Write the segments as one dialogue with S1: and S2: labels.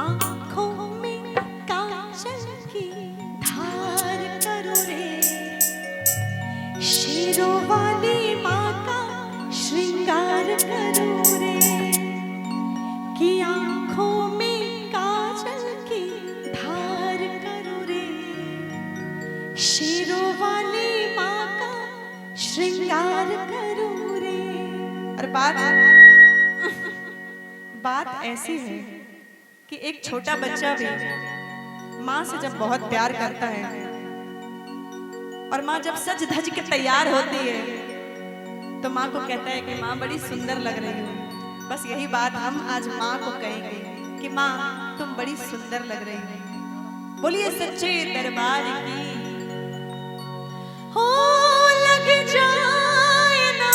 S1: आँखों में काजल की धार करो रे, शेरों वाली माँ का श्रृंगार करो रे, कि आँखों में काजल की धार करो रे, शेरों वाली माँ का श्रृंगार करो रे। और बात ऐसी है कि एक छोटा बच्चा भी माँ से जब बहुत प्यार करता है और माँ जब सज धज के तैयार होती है तो माँ को कहता है कि माँ बड़ी सुंदर लग रही हो। बस यही बात हम आज माँ को कहेंगे कि माँ तुम बड़ी सुंदर लग रही हो। बोलिए सच्चे दरबार की हो लग जाए ना।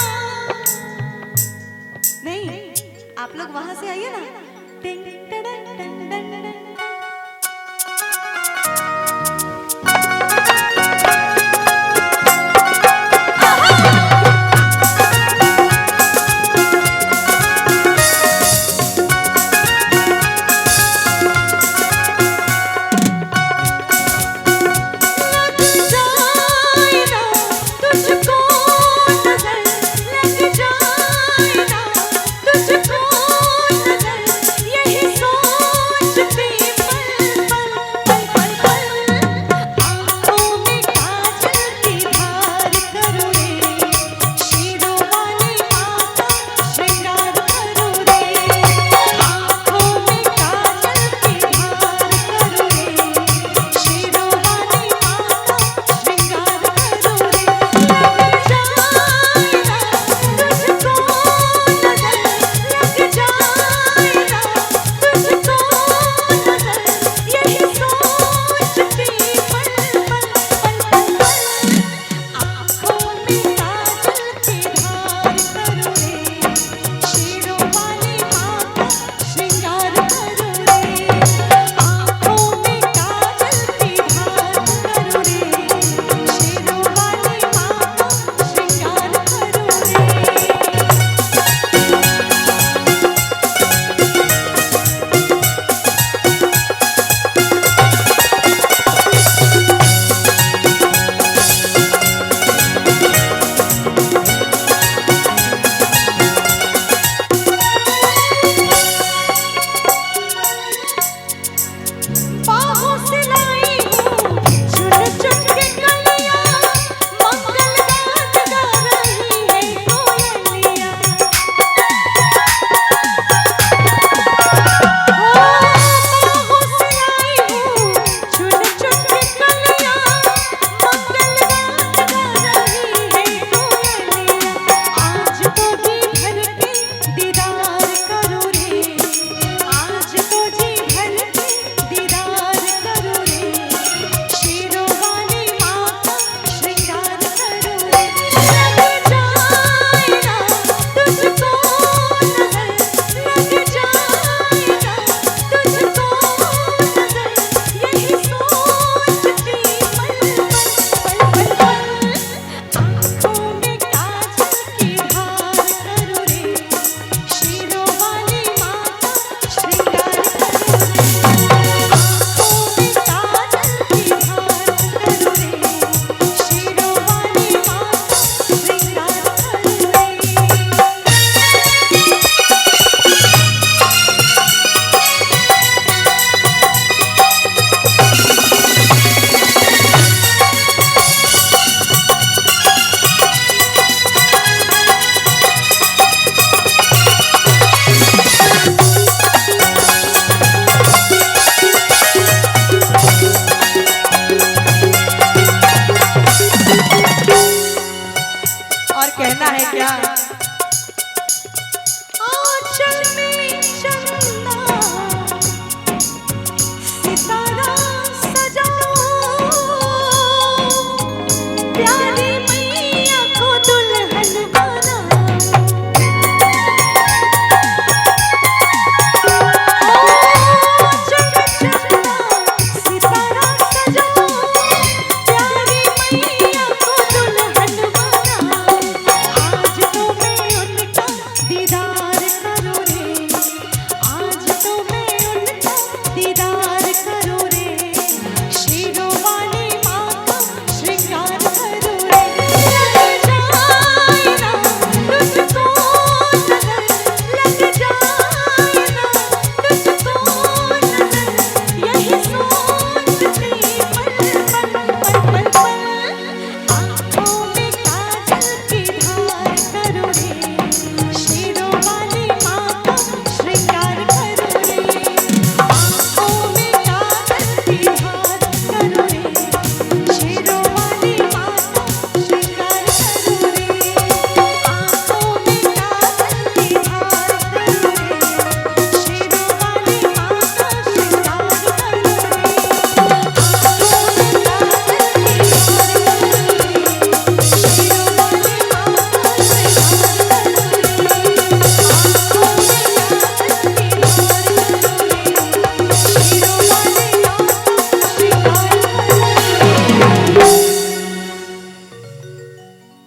S1: नहीं, आप लोग वहां से आइए ना। टिंग टडन टन टन टन। तुझको नजर यही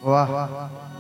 S2: वाह